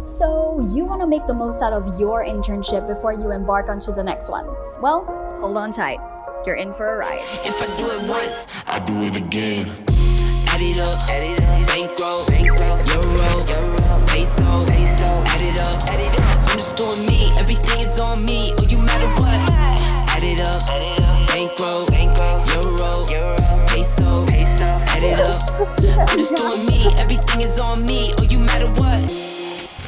So you want to make the most out of your internship before you embark onto the next one? Well, hold on tight. You're in for a ride. If I do it once, I do it again. Add it up, bankroll, euro, peso, add it up. I'm just doing me, everything is on me. Oh, you matter what? Add it up, bankroll, euro, peso, add it up. I'm just doing me, everything is on me. Oh, you matter what?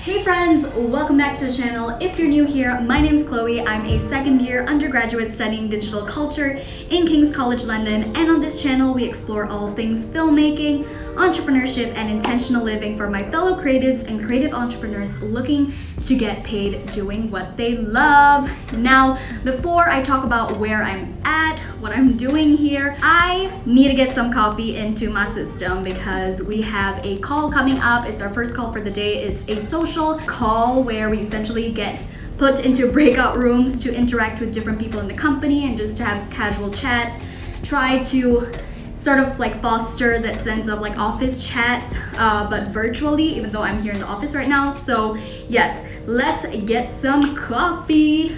Hey friends, welcome back to the channel. If you're new here, my name is Chloe. I'm a second year undergraduate studying digital culture in King's College London, and on this channel we explore all things filmmaking, entrepreneurship, and intentional living for my fellow creatives and creative entrepreneurs looking to get paid doing what they love. Now, before I talk about where I'm at, what I'm doing here, I need to get some coffee into my system because we have a call coming up. It's our first call for the day. It's a social call where we essentially get put into breakout rooms to interact with different people in the company and just to have casual chats, try to sort of like foster that sense of like office chats, but virtually, even though I'm here in the office right now. So yes, let's get some coffee.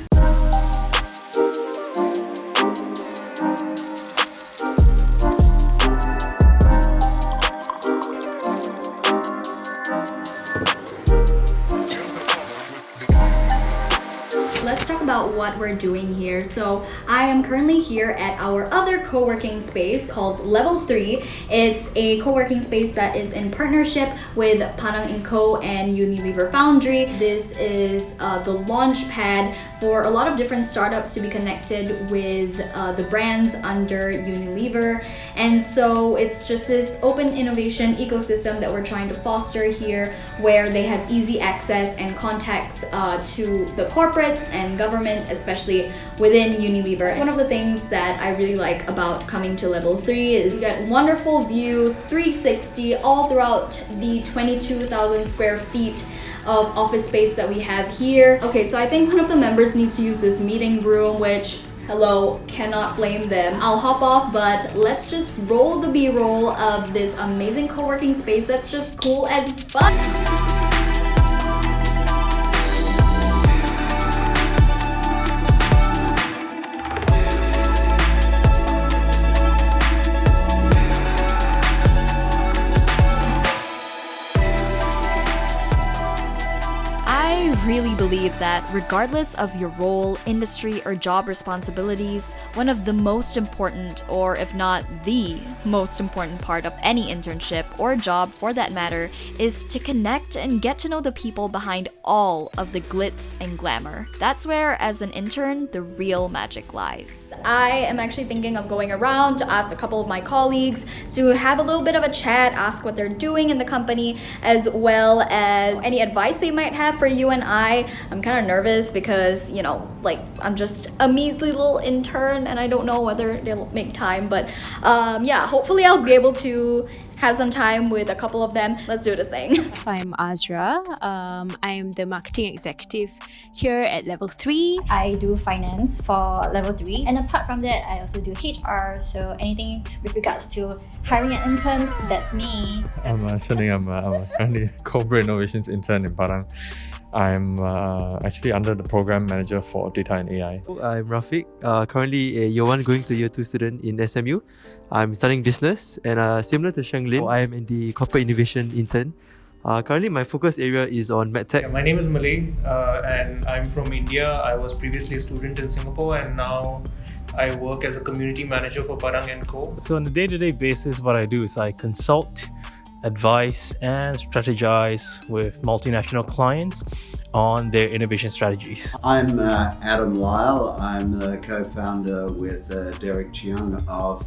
Let's talk about what we're doing here. So I am currently here at our other co-working space called Level 3. It's a co-working space that is in partnership with Padang & Co. and Unilever Foundry. This is the launch pad for a lot of different startups to be connected with the brands under Unilever. And so it's just this open innovation ecosystem that we're trying to foster here, where they have easy access and contacts to the corporates and government, especially within Unilever. It's one of the things that I really like about coming to Level 3 is you get wonderful views 360 all throughout the 22,000 square feet of office space that we have here. Okay, so I think one of the members needs to use this meeting room, which, hello, cannot blame them. I'll hop off, but let's just roll the B-roll of this amazing co-working space that's just cool as fuck. I really believe that regardless of your role, industry, or job responsibilities, one of the most important, or if not the most important part of any internship or job for that matter, is to connect and get to know the people behind all of the glitz and glamour. That's where, as an intern, the real magic lies. I am actually thinking of going around to ask a couple of my colleagues to have a little bit of a chat, ask what they're doing in the company, as well as any advice they might have for you and I'm kind of nervous because, you know, like I'm just a measly little intern and I don't know whether they'll make time, but yeah, hopefully I'll be able to have some time with a couple of them. Let's do this thing. I'm Azra. I'm the marketing executive here at Level 3. I do finance for Level 3, and apart from that I also do HR, so anything with regards to hiring an intern, that's me. I'm currently a corporate innovations intern in Padang. I'm actually under the program manager for data and AI. I'm Rafiq, currently a year 1 going to year 2 student in SMU. I'm studying business, and similar to Sheng Lin, I am in the corporate innovation intern. Currently my focus area is on medtech. My name is Malay and I'm from India. I was previously a student in Singapore and now I work as a community manager for Padang & Co. So on a day-to-day basis, what I do is I consult, advise and strategize with multinational clients on their innovation strategies. I'm Adam Lyle. I'm the co-founder with Derek Chiang of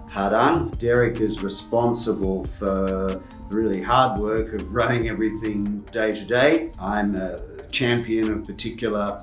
Padang. Derek is responsible for the really hard work of running everything day to day. I'm a champion of particular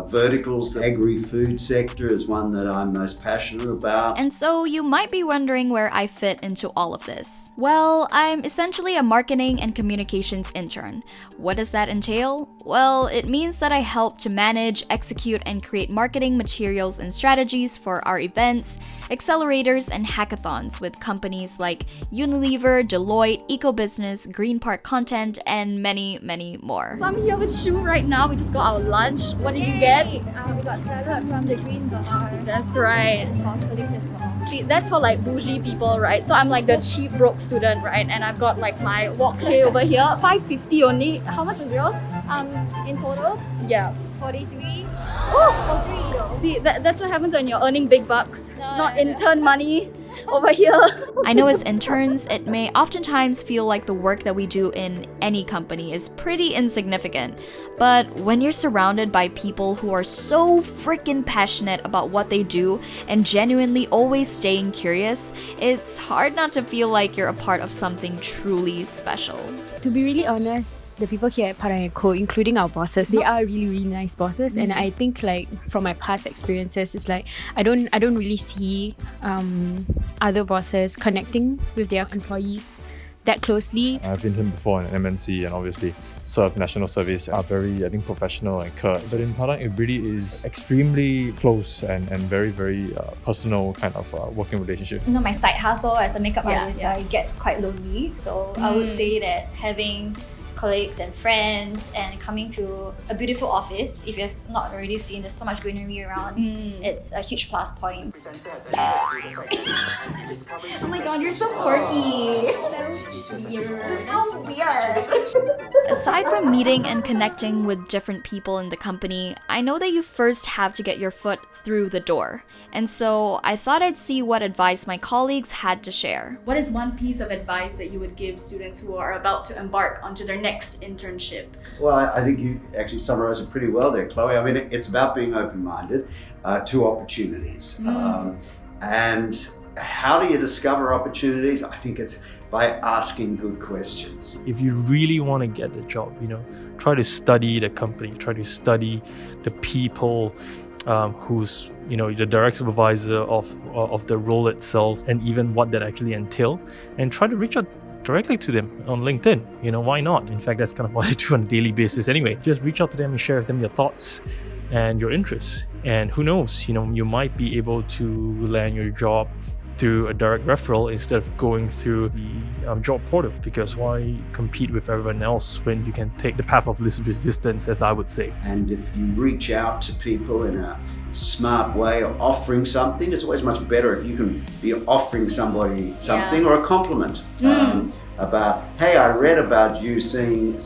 verticals. The agri-food sector is one that I'm most passionate about. And so you might be wondering where I fit into all of this. Well, I'm essentially a marketing and communications intern. What does that entail? Well, it means that I help to manage, execute, and create marketing materials and strategies for our events, accelerators, and hackathons with companies like Unilever, Deloitte, EcoBusiness, Green Park Content, and many, many more. So I'm here with Shu right now. We just got our lunch. What did you get? We got salad from the green bar. That's right. It's for colleagues as well. See, that's for like bougie people, right? So I'm like the cheap broke student, right? And I've got like my wok tray over here, $5.50 only. How much is yours? In total, Yeah. 43. Oh, For 3 see, that's what happens when you're earning big bucks, not no. intern money over here. I know as interns, it may oftentimes feel like the work that we do in any company is pretty insignificant. But when you're surrounded by people who are so freaking passionate about what they do and genuinely always staying curious, it's hard not to feel like you're a part of something truly special. To be really honest, the people here at Padang & Co, including our bosses, they are really, really nice bosses. And I think like from my past experiences, it's like I don't really see other bosses connecting with their employees that closely. I've interned before in MNC and obviously served national service, are very, I think, professional and curt. But in Padang, it really is extremely close and very, very personal kind of working relationship. You know, my side hustle as a makeup artist, I get quite lonely. So I would say that having colleagues and friends and coming to a beautiful office, if you have not already seen, there's so much greenery around, it's a huge plus point. Oh my god, you're so quirky! You're so weird! Aside from meeting and connecting with different people in the company, I know that you first have to get your foot through the door. And so I thought I'd see what advice my colleagues had to share. What is one piece of advice that you would give students who are about to embark onto their next internship? Well, I think you actually summarized it pretty well there, Chloe. I mean, it's about being open-minded to opportunities. And how do you discover opportunities? I think it's by asking good questions. If you really want to get the job, try to study the company, try to study the people who's the direct supervisor of the role itself, and even what that actually entail, and try to reach out directly to them on LinkedIn. Why not? In fact, that's kind of what I do on a daily basis anyway. Just reach out to them and share with them your thoughts and your interests. And who knows, you might be able to land your job through a direct referral instead of going through the job portal, because why compete with everyone else when you can take the path of least resistance, as I would say. And if you reach out to people in a smart way or offering something, it's always much better if you can be offering somebody something or a compliment about, hey, I read about you saying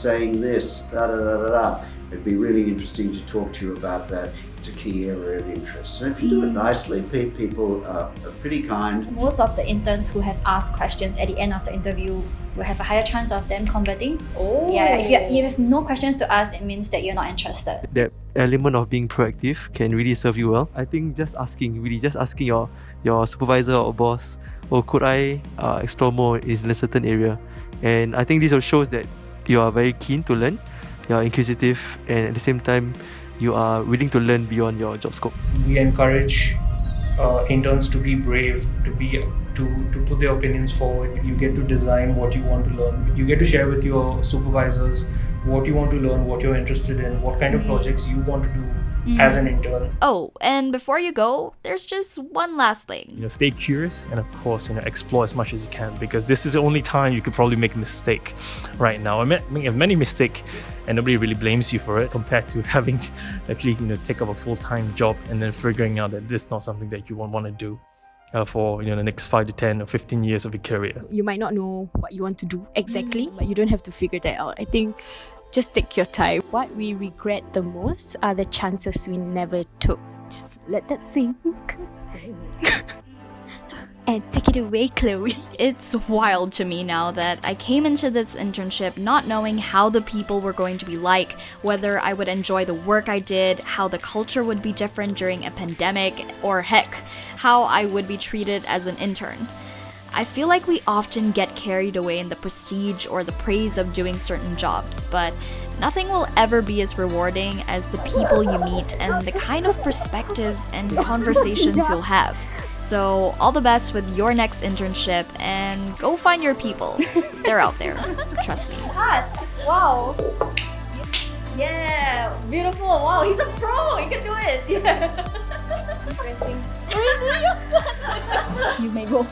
this, da da da da da. It'd be really interesting to talk to you about that. It's a key area of interest. And if you do it nicely, people are pretty kind. Most of the interns who have asked questions at the end of the interview will have a higher chance of them converting. Yeah, if you have no questions to ask, it means that you're not interested. That element of being proactive can really serve you well. I think just asking your supervisor or boss, could I explore more in a certain area? And I think this also shows that you are very keen to learn, you are inquisitive, and at the same time, you are willing to learn beyond your job scope. We encourage interns to be brave, to put their opinions forward. You get to design what you want to learn. You get to share with your supervisors what you want to learn, what you're interested in, what kind of projects you want to do as an intern. Oh, and before you go, there's just one last thing. Stay curious and of course, explore as much as you can, because this is the only time you could probably make a mistake right now. I make many mistakes and nobody really blames you for it, compared to having to actually take up a full-time job and then figuring out that this is not something that you want to do for the next 5 to 10 or 15 years of your career. You might not know what you want to do exactly, but you don't have to figure that out. I think just take your time. What we regret the most are the chances we never took. Just let that sink. And take it away, Chloe. It's wild to me now that I came into this internship not knowing how the people were going to be like, whether I would enjoy the work I did, how the culture would be different during a pandemic, or heck, how I would be treated as an intern. I feel like we often get carried away in the prestige or the praise of doing certain jobs, but nothing will ever be as rewarding as the people you meet and the kind of perspectives and conversations you'll have. So, all the best with your next internship and go find your people. They're out there. Trust me. Cut! Wow! Yeah! Beautiful! Wow, he's a pro! He can do it! Yeah! You may go.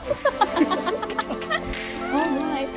Alright.